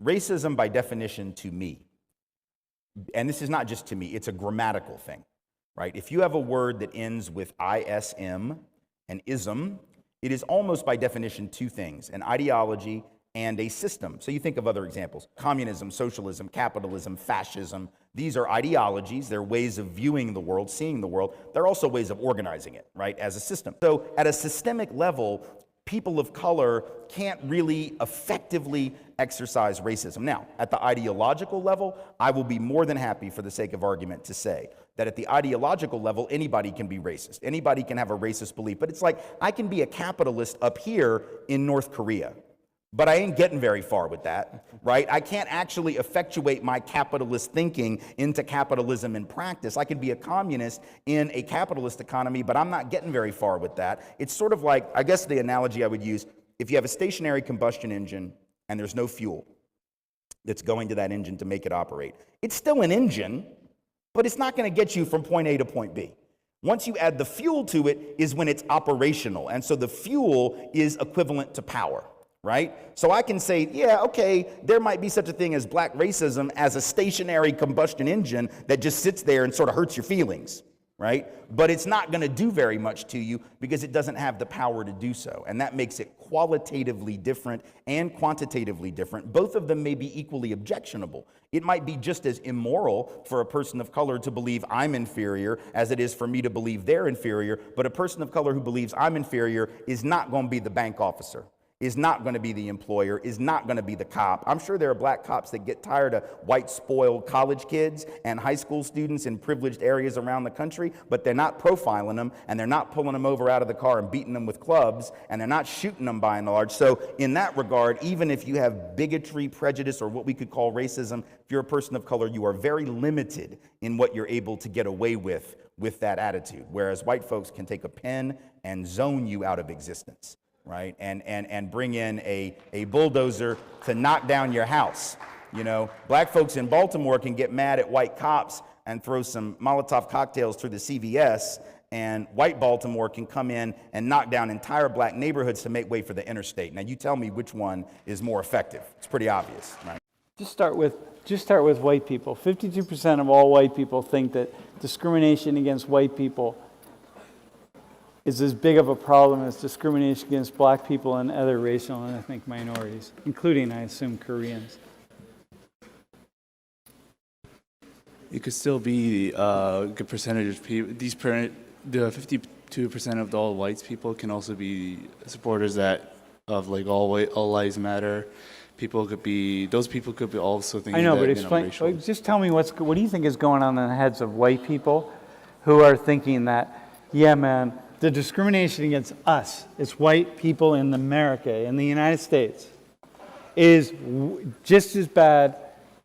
Racism, by definition, to me, and this is not just to me, it's a grammatical thing, right? If you have a word that ends with ism and ism, it is almost by definition two things: an ideology and a system. So you think of other examples: communism, socialism, capitalism, fascism. These are ideologies. They're ways of viewing the world, seeing the world. They're also ways of organizing it, right, as a system. So at a systemic level, people of color can't really effectively exercise racism. Now, at the ideological level, I will be more than happy, for the sake of argument, to say that at the ideological level, anybody can be racist. Anybody can have a racist belief. But it's like, I can be a capitalist up here in North Korea, but I ain't getting very far with that, right? I can't actually effectuate my capitalist thinking into capitalism in practice. I could be a communist in a capitalist economy, but I'm not getting very far with that. It's sort of like, I guess the analogy I would use, if you have a stationary combustion engine and there's no fuel that's going to that engine to make it operate, it's still an engine, but it's not going to get you from point A to point B. Once you add the fuel to it is when it's operational. And so the fuel is equivalent to power. Right? So I can say, yeah, okay, there might be such a thing as black racism as a stationary combustion engine that just sits there and sort of hurts your feelings, right? But it's not going to do very much to you because it doesn't have the power to do so. And that makes it qualitatively different and quantitatively different. Both of them may be equally objectionable. It might be just as immoral for a person of color to believe I'm inferior as it is for me to believe they're inferior. But a person of color who believes I'm inferior is not going to be the bank officer, is not going to be the employer, is not going to be the cop. I'm sure there are black cops that get tired of white, spoiled college kids and high school students in privileged areas around the country, but they're not profiling them, and they're not pulling them over out of the car and beating them with clubs, and they're not shooting them by and large. So in that regard, even if you have bigotry, prejudice, or what we could call racism, if you're a person of color, you are very limited in what you're able to get away with that attitude, whereas white folks can take a pen and zone you out of existence. Right, and bring in a bulldozer to knock down your house. You know, black folks in Baltimore can get mad at white cops and throw some Molotov cocktails through the CVS, and white Baltimore can come in and knock down entire black neighborhoods to make way for the interstate. Now, you tell me which one is more effective. It's pretty obvious, right? Just start with white people. 52% of all white people think that discrimination against white people is as big of a problem as discrimination against black people and other racial and ethnic minorities, including, I assume, Koreans. It could still be a good percentage of people. The 52% of all white people can also be supporters of like all lives matter. Those people could be also thinking. I know, that, but explain. Just tell me what do you think is going on in the heads of white people who are thinking that, yeah, man, the discrimination against us, it's white people in America, in the United States, is just as bad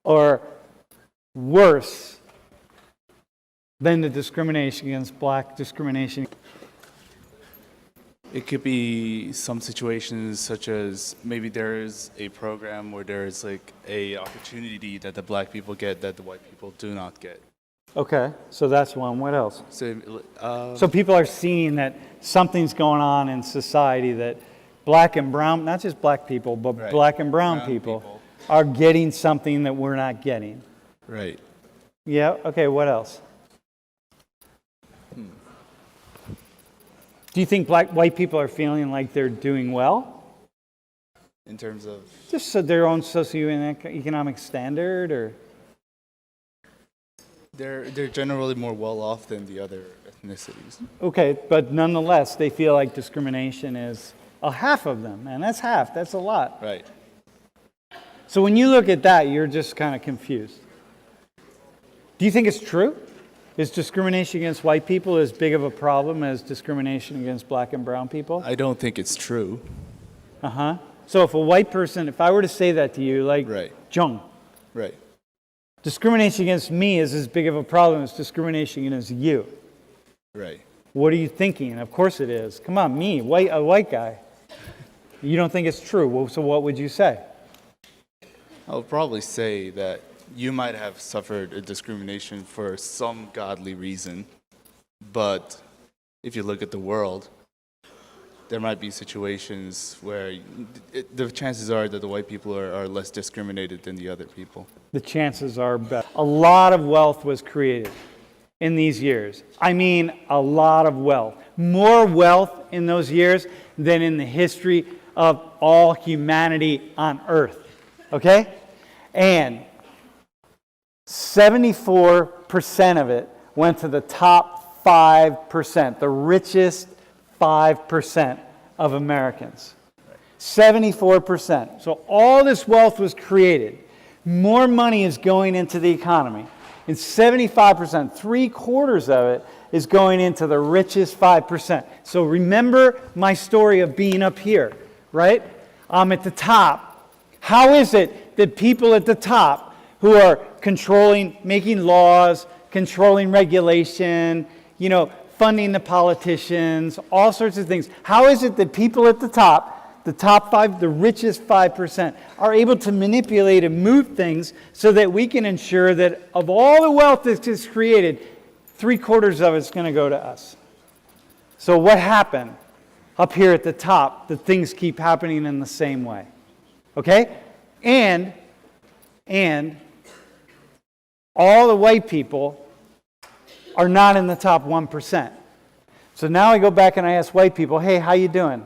or worse than the discrimination against black discrimination. It could be some situations such as maybe there is a program where there is like a opportunity that the black people get that the white people do not get. Okay, so that's one. What else? So People are seeing that something's going on in society that black and brown, not just black people, but right. black and brown people are getting something that we're not getting. Right. Yeah, okay, what else? Do you think white people are feeling like they're doing well? In terms of? Just their own socioeconomic standard, or? They're generally more well off than the other ethnicities. Okay, but nonetheless, they feel like discrimination is half of them, and that's half. That's a lot. Right. So when you look at that, you're just kind of confused. Do you think it's true? Is discrimination against white people as big of a problem as discrimination against black and brown people? I don't think it's true. Uh-huh. So if I were to say that to you, like, right. Jung, right. Discrimination against me is as big of a problem as discrimination against you. Right. What are you thinking? Of course it is. Come on, me, a white guy. You don't think it's true. Well, so what would you say? I would probably say that you might have suffered a discrimination for some godly reason, but if you look at the world, there might be situations where the chances are that the white people are less discriminated than the other people. The chances are better. A lot of wealth was created in these years. I mean, a lot of wealth. More wealth in those years than in the history of all humanity on earth. Okay? And 74% of it went to the top 5%, the richest 5% of Americans. 74%. So all this wealth was created. More money is going into the economy. And 75%, 3/4 of it, is going into the richest 5%. So remember my story of being up here, right? I'm at the top. How is it that people at the top who are controlling, making laws, controlling regulation, funding the politicians, all sorts of things, how is it that people at the top 5, the richest 5%, are able to manipulate and move things so that we can ensure that of all the wealth that is created, 3/4 of it's going to go to us? So what happened up here at the top that things keep happening in the same way? Okay? And all the white people are not in the top 1%. So now I go back and I ask white people, hey, how you doing?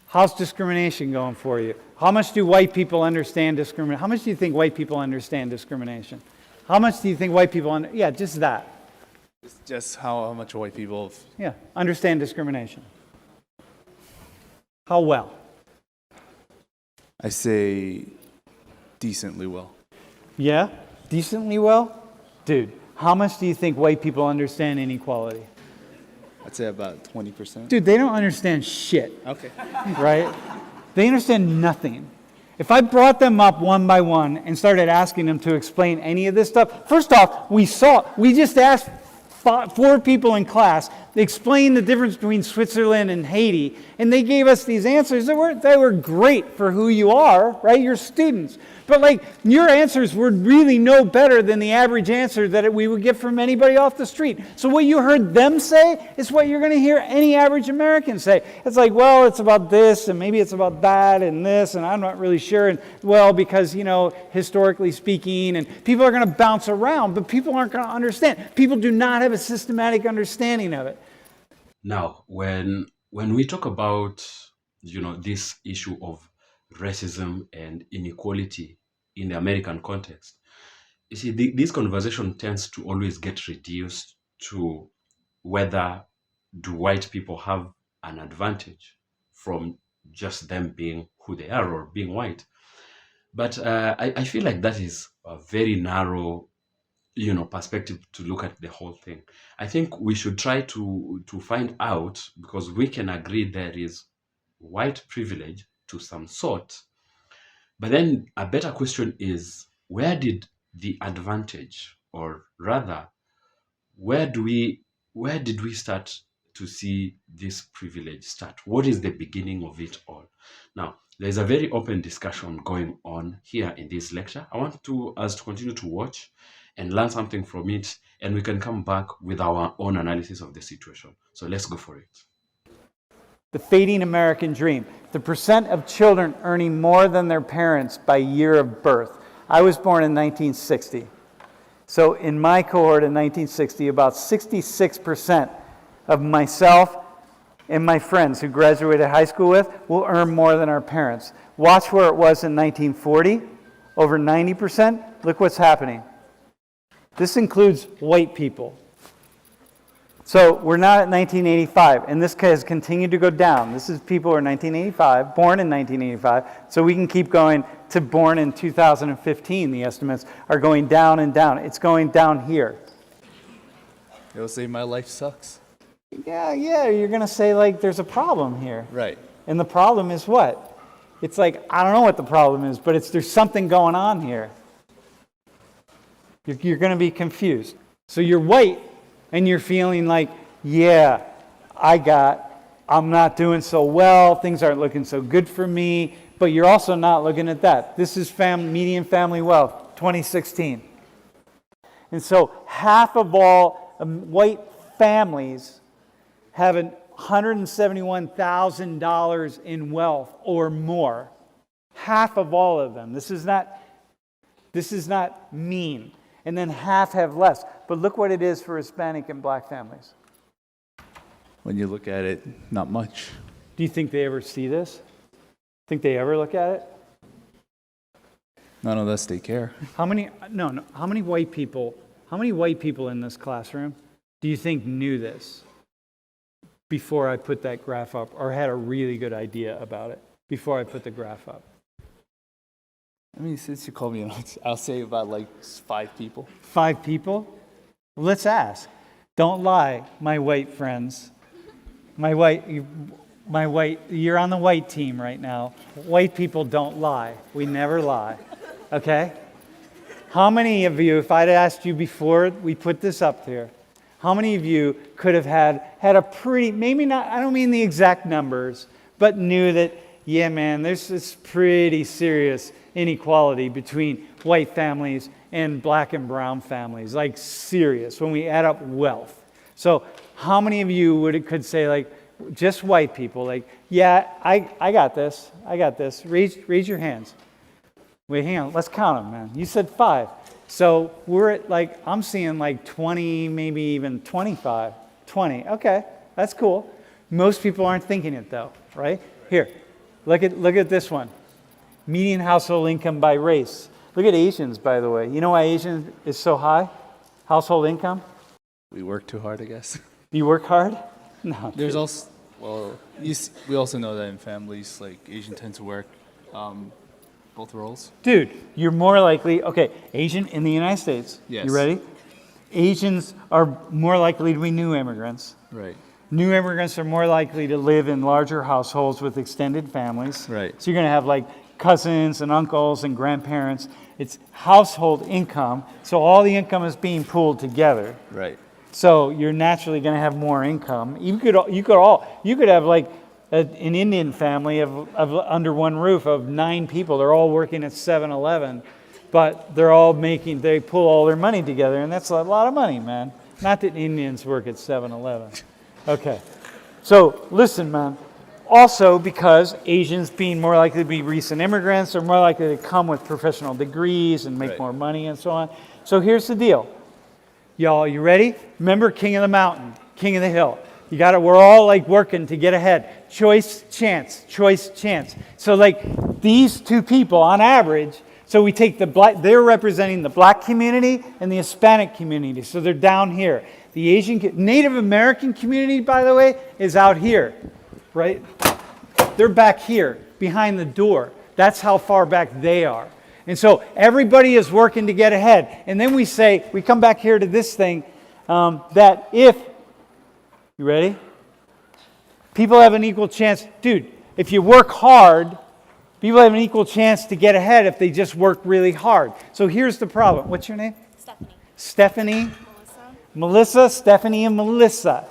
How's discrimination going for you? How much do white people understand discrimination? How much do you think white people understand discrimination? How much do you think white people yeah, just that. It's just how much white people Yeah, understand discrimination. How well? I say decently well. Yeah, decently well? Dude, how much do you think white people understand inequality? I'd say about 20%. Dude, they don't understand shit. Okay. Right? They understand nothing. If I brought them up one by one and started asking them to explain any of this stuff, first off, we just asked 4 people in class to explain the difference between Switzerland and Haiti, and they gave us these answers that were great for who you are, right? You're students. But your answers were really no better than the average answer that we would get from anybody off the street. So what you heard them say is what you're going to hear any average American say. It's like, well, it's about this, and maybe it's about that, and this, and I'm not really sure. And well, because, historically speaking, and people are going to bounce around, but people aren't going to understand. People do not have a systematic understanding of it. Now, when we talk about, this issue of racism and inequality in the American context, you see, this conversation tends to always get reduced to whether do white people have an advantage from just them being who they are or being white. But I feel like that is a very narrow perspective to look at the whole thing. I think we should try to find out, because we can agree there is white privilege to some sort, but then a better question is, where did the advantage, or rather, where did we start to see this privilege start? What is the beginning of it all? Now, there's a very open discussion going on here in this lecture. I want us to continue to watch and learn something from it, and we can come back with our own analysis of the situation. So let's go for it. The fading American dream. The percent of children earning more than their parents by year of birth. I was born in 1960. So in my cohort in 1960, about 66% of myself and my friends who graduated high school with will earn more than our parents. Watch where it was in 1940, over 90%. Look what's happening. This includes white people. So we're not at 1985, and this has continued to go down. This is people who are 1985, born in 1985, so we can keep going to born in 2015. The estimates are going down and down. It's going down here. It'll say my life sucks. Yeah, you're going to say, there's a problem here. Right. And the problem is what? It's I don't know what the problem is, but there's something going on here. You're going to be confused. So you're white, and you're feeling yeah, I'm not doing so well, things aren't looking so good for me, but you're also not looking at that. This is median family wealth, 2016. And so half of all white families have $171,000 in wealth or more. Half of all of them. This is not mean. And then half have less. But look what it is for Hispanic and black families. When you look at it, not much. Do you think they ever see this? Think they ever look at it? Not unless they care. How many white people in this classroom do you think knew this before I put that graph up, or had a really good idea about it before I put the graph up? I mean, since you called me, I'll say about like 5 people. 5 people? Let's ask. Don't lie, my white friends. You're on the white team right now. White people don't lie. We never lie. Okay? How many of you, if I'd asked you before we put this up here, how many of you could have had a pretty, maybe not, I don't mean the exact numbers, but knew that, yeah, man, there's this pretty serious inequality between white families and black and brown families, like serious, when we add up wealth. So how many of you could say, like, just white people, like, yeah, I got this. Raise your hands. Wait, hang on, let's count them, man. You said 5. So we're at, like, I'm seeing like 20, maybe even 25. 20, okay, that's cool. Most people aren't thinking it though, right? Here, look at this one. Median household income by race. Look at Asians, by the way. You know why Asian is so high? Household income? We work too hard, I guess. You work hard? No. There's also, we also know that in families, like Asian tend to work both roles. Dude, you're more likely, okay, Asian in the United States. Yes. You ready? Asians are more likely to be new immigrants. Right. New immigrants are more likely to live in larger households with extended families. Right. So you're going to have like cousins and uncles and grandparents. It's household income. So all the income is being pooled together. Right. So you're naturally going to have more income. You could have like an Indian family of under one roof of 9 people. They're all working at 7-Eleven, but they pull all their money together, and that's a lot of money, man. Not that Indians work at 7-Eleven. Okay. So listen, man. Also, because Asians being more likely to be recent immigrants are more likely to come with professional degrees and make more money and so on. So here's the deal. Y'all, you ready? Remember King of the Mountain, King of the Hill. We're all like working to get ahead. Choice, chance. So like these 2 people on average, so we take they're representing the black community and the Hispanic community. So they're down here. The Asian, Native American community, by the way, is out here, right? They're back here, behind the door. That's how far back they are. And so everybody is working to get ahead. And then we come back here to this thing, that if, you ready? People have an equal chance. Dude, if you work hard, people have an equal chance to get ahead if they just work really hard. So here's the problem. What's your name? Stephanie. Melissa, Stephanie, and Melissa.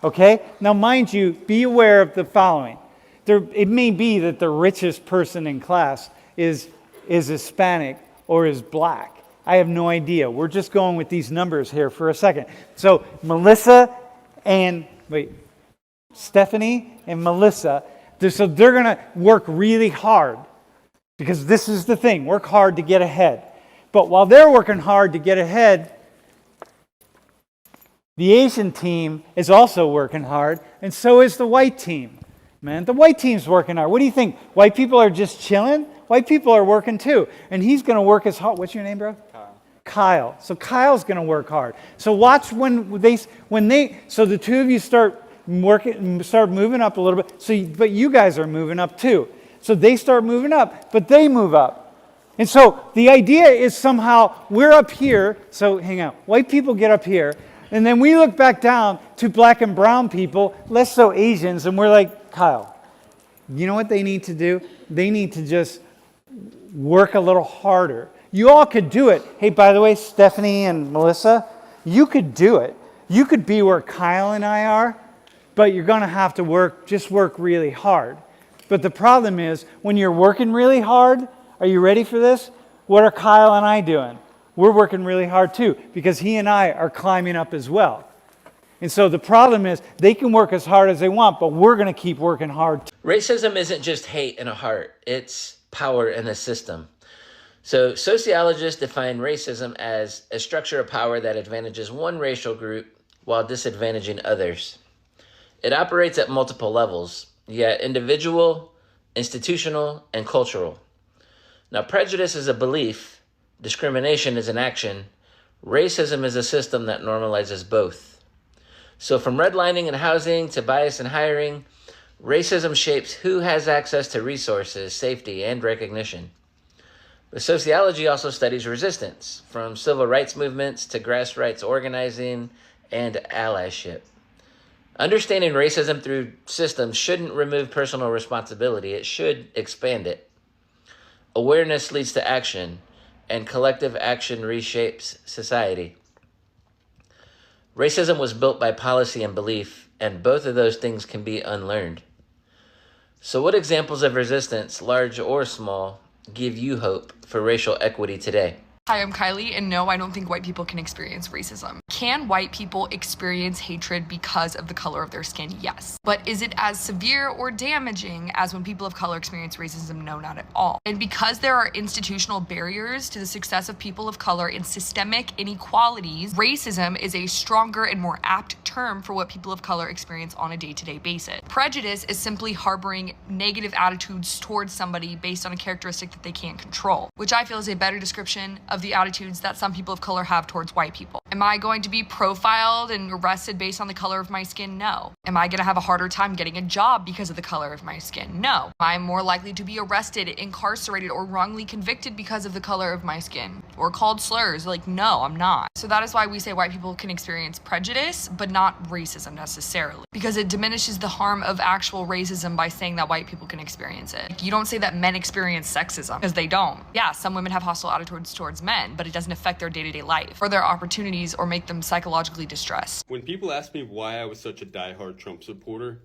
Okay? Now, mind you, be aware of the following. It may be that the richest person in class is Hispanic or is black. I have no idea. We're just going with these numbers here for a second. So Stephanie and Melissa, so they're going to work really hard, because this is the thing, work hard to get ahead. But while they're working hard to get ahead, the Asian team is also working hard, and so is the white team. Man, the white team's working hard. What do you think? White people are just chilling? White people are working too. And he's going to work as hard. What's your name, bro? Kyle. So Kyle's going to work hard. So watch so the 2 of you start moving up a little bit. But you guys are moving up too. So they start moving up, but they move up. And so the idea is somehow we're up here. So hang on. White people get up here. And then we look back down to black and brown people, less so Asians, and we're like, Kyle, you know what they need to do? They need to just work a little harder. You all could do it. Hey, by the way, Stephanie and Melissa, you could do it. You could be where Kyle and I are, but you're going to have to work really hard. But the problem is, when you're working really hard, are you ready for this? What are Kyle and I doing? We're working really hard too, because he and I are climbing up as well. And so the problem is they can work as hard as they want, but we're going to keep working hard. Racism isn't just hate in a heart, it's power in a system. So sociologists define racism as a structure of power that advantages one racial group while disadvantaging others. It operates at multiple levels, yet individual, institutional, and cultural. Now, prejudice is a belief, discrimination is an action, racism is a system that normalizes both. So from redlining in housing to bias in hiring, racism shapes who has access to resources, safety, and recognition. But sociology also studies resistance, from civil rights movements to grassroots organizing and allyship. Understanding racism through systems shouldn't remove personal responsibility, it should expand it. Awareness leads to action, and collective action reshapes society. Racism was built by policy and belief, and both of those things can be unlearned. So what examples of resistance, large or small, give you hope for racial equity today? Hi, I'm Kylie, and no, I don't think white people can experience racism. Can white people experience hatred because of the color of their skin? Yes. But is it as severe or damaging as when people of color experience racism? No, not at all. And because there are institutional barriers to the success of people of color and systemic inequalities, racism is a stronger and more apt term for what people of color experience on a day-to-day basis. Prejudice is simply harboring negative attitudes towards somebody based on a characteristic that they can't control, which I feel is a better description of the attitudes that some people of color have towards white people. Am I going to be profiled and arrested based on the color of my skin? No. Am I going to have a harder time getting a job because of the color of my skin? No. I'm more likely to be arrested, incarcerated, or wrongly convicted because of the color of my skin, or called slurs. Like, no, I'm not. So that is why we say white people can experience prejudice, but not racism necessarily, because it diminishes the harm of actual racism by saying that white people can experience it. You don't say that men experience sexism, because they don't. Yeah, some women have hostile attitudes towards men, but it doesn't affect their day-to-day life or their opportunities or make them psychologically distressed. When people ask me why I was such a diehard Trump supporter,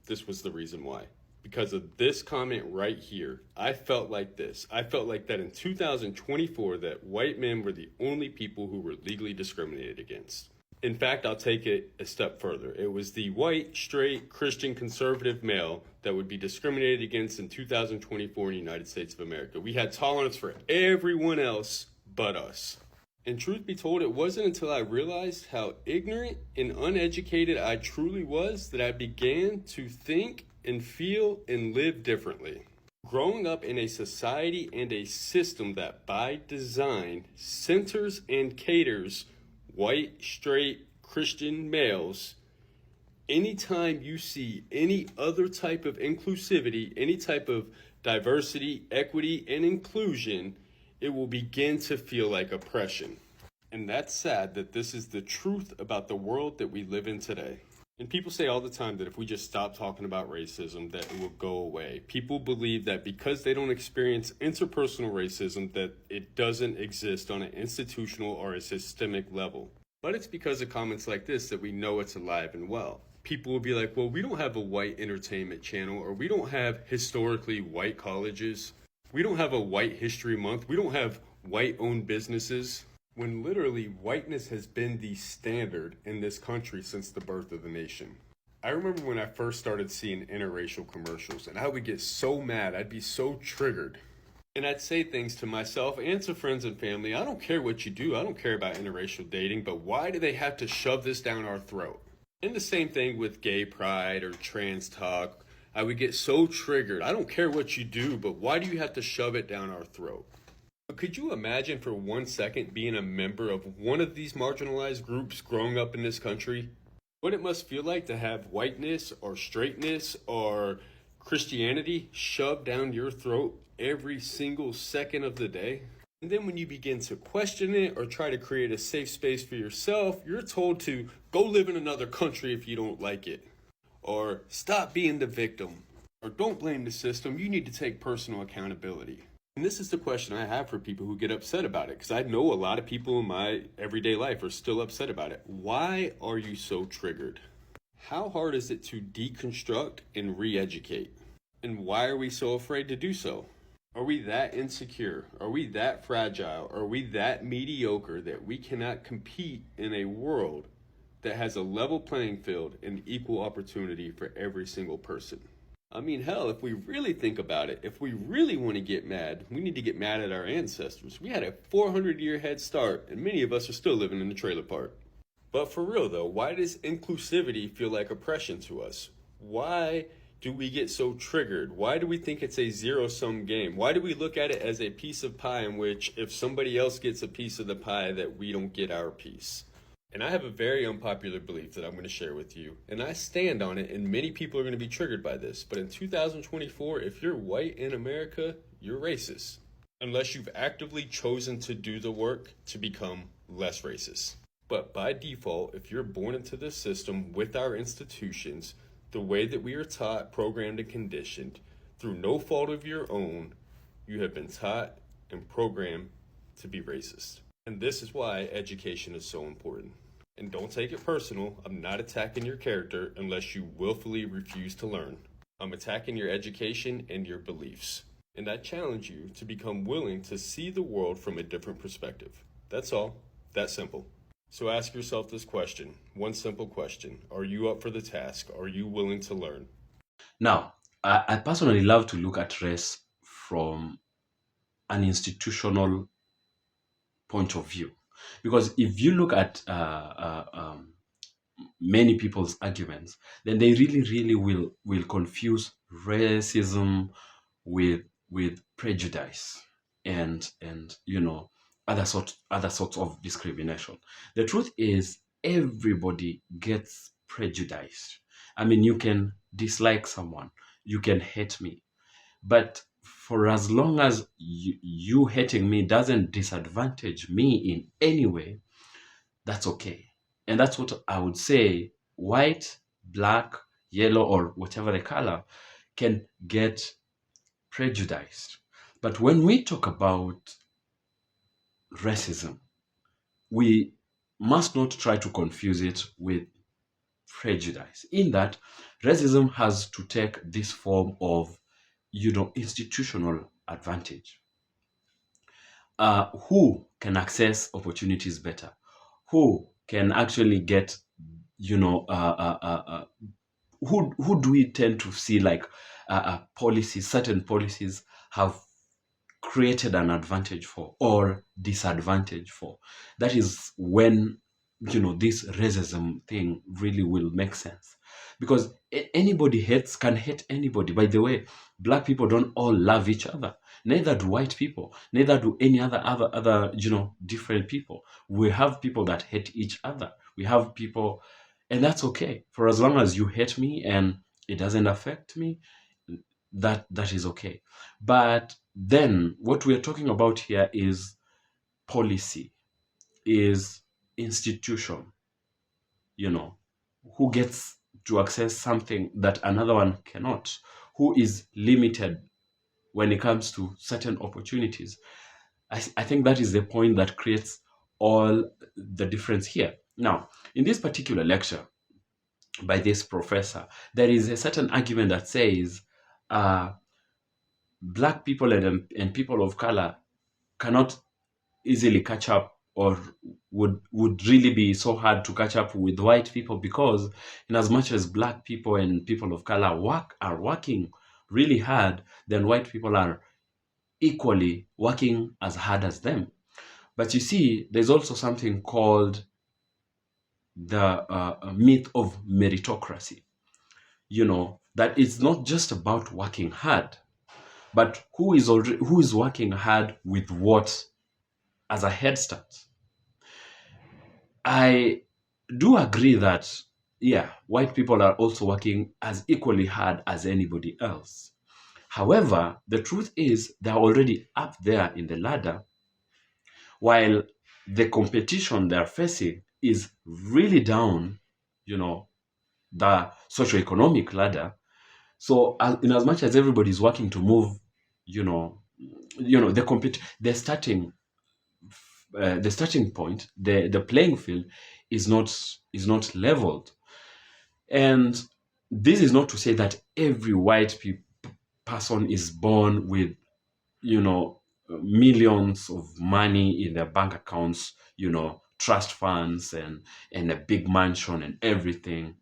this was the reason why. Because of this comment right here, I felt like this. I felt like that in 2024 that white men were the only people who were legally discriminated against. In fact, I'll take it a step further. It was the white, straight, Christian, conservative male that would be discriminated against in 2024 in the United States of America. We had tolerance for everyone else but us. And truth be told, it wasn't until I realized how ignorant and uneducated I truly was that I began to think and feel and live differently. Growing up in a society and a system that by design centers and caters white, straight, Christian males, anytime you see any other type of inclusivity, any type of diversity, equity, and inclusion, it will begin to feel like oppression. And that's sad that this is the truth about the world that we live in today. And people say all the time that if we just stop talking about racism, that it will go away. People believe that because they don't experience interpersonal racism, that it doesn't exist on an institutional or a systemic level. But it's because of comments like this that we know it's alive and well. People will be like, well, we don't have a white entertainment channel, or we don't have historically white colleges. We don't have a white history month. We don't have white-owned businesses. When literally whiteness has been the standard in this country since the birth of the nation. I remember when I first started seeing interracial commercials, and I would get so mad. I'd be so triggered. And I'd say things to myself and to friends and family. I don't care what you do. I don't care about interracial dating, but why do they have to shove this down our throat? And the same thing with gay pride or trans talk. I would get so triggered. I don't care what you do, but why do you have to shove it down our throat? But could you imagine for 1 second being a member of one of these marginalized groups growing up in this country? What it must feel like to have whiteness or straightness or Christianity shoved down your throat every single second of the day? And then when you begin to question it or try to create a safe space for yourself, you're told to go live in another country if you don't like it. Or stop being the victim. Or don't blame the system, you need to take personal accountability. And this is the question I have for people who get upset about it, because I know a lot of people in my everyday life are still upset about it. Why are you so triggered? How hard is it to deconstruct and re-educate? And why are we so afraid to do so? Are we that insecure? Are we that fragile? Are we that mediocre that we cannot compete in a world that has a level playing field and equal opportunity for every single person. I mean, hell, if we really think about it, if we really want to get mad, we need to get mad at our ancestors. We had a 400-year head start, and many of us are still living in the trailer park. But for real though, why does inclusivity feel like oppression to us? Why do we get so triggered? Why do we think it's a zero-sum game? Why do we look at it as a piece of pie in which if somebody else gets a piece of the pie that we don't get our piece? And I have a very unpopular belief that I'm going to share with you, and I stand on it, and many people are going to be triggered by this. But in 2024, if you're white in America, you're racist, unless you've actively chosen to do the work to become less racist. But by default, if you're born into this system with our institutions, the way that we are taught, programmed, and conditioned, through no fault of your own, you have been taught and programmed to be racist. And this is why education is so important. And don't take it personal. I'm not attacking your character unless you willfully refuse to learn. I'm attacking your education and your beliefs. And I challenge you to become willing to see the world from a different perspective. That's all. That simple. So ask yourself this question, one simple question. Are you up for the task? Are you willing to learn? Now, I personally love to look at race from an institutional point of view, because if you look at many people's arguments, then they really will confuse racism with prejudice and other sorts of discrimination. The truth is, everybody gets prejudiced. I mean, you can dislike someone, you can hate me, but for as long as you hating me doesn't disadvantage me in any way, that's okay. And that's what I would say white, black, yellow, or whatever the color can get prejudiced. But when we talk about racism, we must not try to confuse it with prejudice, in that racism has to take this form of institutional advantage. Who can access opportunities better? Who can actually get, who do we tend to see like policies, certain policies have created an advantage for or disadvantage for? That is when this racism thing really will make sense, because anybody can hate anybody. By the way, black people don't all love each other, neither do white people, neither do any other different people. We have people that hate each other. We have people, and that's okay. For as long as you hate me and it doesn't affect me, that is okay. But then what we're talking about here is policy, is institution, who gets to access something that another one cannot, who is limited when it comes to certain opportunities. I think that is the point that creates all the difference here. Now, in this particular lecture by this professor, there is a certain argument that says black people and people of color cannot easily catch up, or would really be so hard to catch up with white people, because in as much as black people and people of color are working really hard, then white people are equally working as hard as them. But you see, there's also something called the myth of meritocracy, that it's not just about working hard, but who is working hard with what as a head start. I do agree that, white people are also working as equally hard as anybody else. However, the truth is they're already up there in the ladder, while the competition they're facing is really down, the socioeconomic ladder. So in as much as everybody's working to move, the starting point, the playing field is not leveled. And this is not to say that every white person is born with millions of money in their bank accounts, trust funds and a big mansion and everything.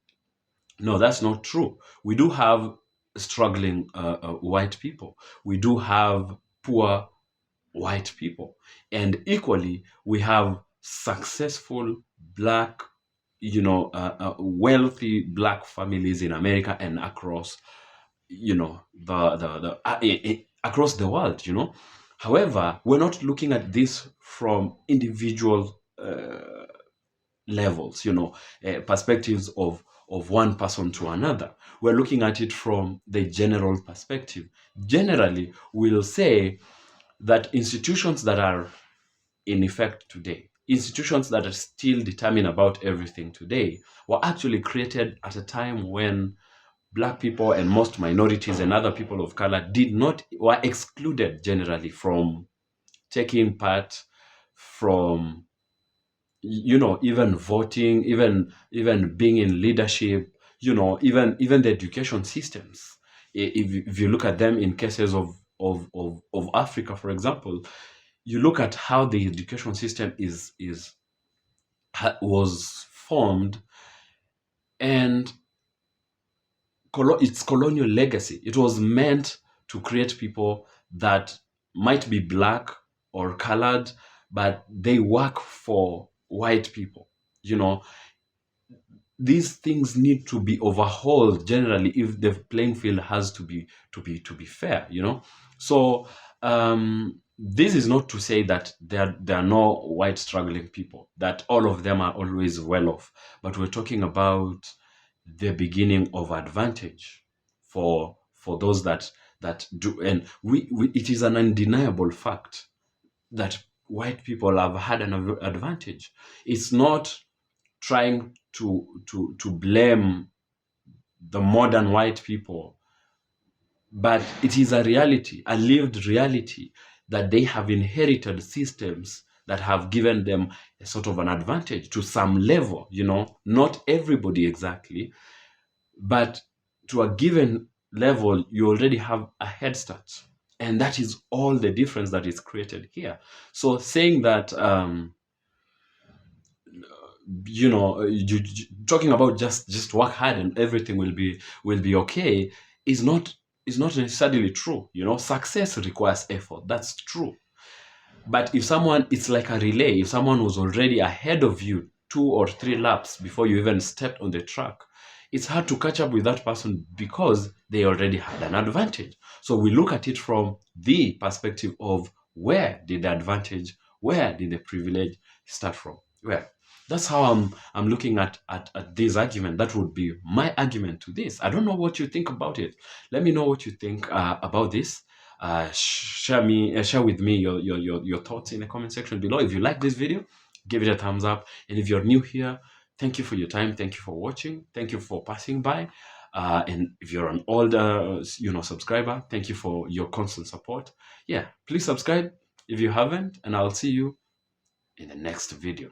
No, that's not true. We do have struggling white people. We do have poor white people. And equally, we have successful black, wealthy black families in America and across, across the world, However, we're not looking at this from individual levels, perspectives of one person to another. We're looking at it from the general perspective. Generally, we'll say that institutions that are in effect today, institutions that are still determine about everything today, were actually created at a time when Black people and most minorities and other people of color were excluded generally from taking part, from even voting, even being in leadership, even the education systems. If you look at them in cases of Africa, for example, you look at how the education system was formed, and its colonial legacy. It was meant to create people that might be black or colored, but they work for white people. These things need to be overhauled generally if the playing field has to be fair. So this is not to say that there are no white struggling people, that all of them are always well off, but we're talking about the beginning of advantage for those that do. And it is an undeniable fact that white people have had an advantage. It's not trying to blame the modern white people, but it is a reality, a lived reality, that they have inherited systems that have given them a sort of an advantage to some level, not everybody exactly, but to a given level, you already have a head start. And that is all the difference that is created here. So saying that, talking about just work hard and everything will be okay is not necessarily true. Success requires effort. That's true. But if someone, it's like a relay. If someone was already ahead of you 2 or 3 laps before you even stepped on the track, it's hard to catch up with that person because they already had an advantage. So we look at it from the perspective of where did the advantage, where did the privilege start from? Well, that's how I'm looking at this argument. That would be my argument to this. I don't know what you think about it. Let me know what you think about this. Share with me your thoughts in the comment section below. If you like this video, give it a thumbs up. And if you're new here, thank you for your time. Thank you for watching. Thank you for passing by. And if you're an older, subscriber, thank you for your constant support. Yeah, please subscribe if you haven't, and I'll see you in the next video.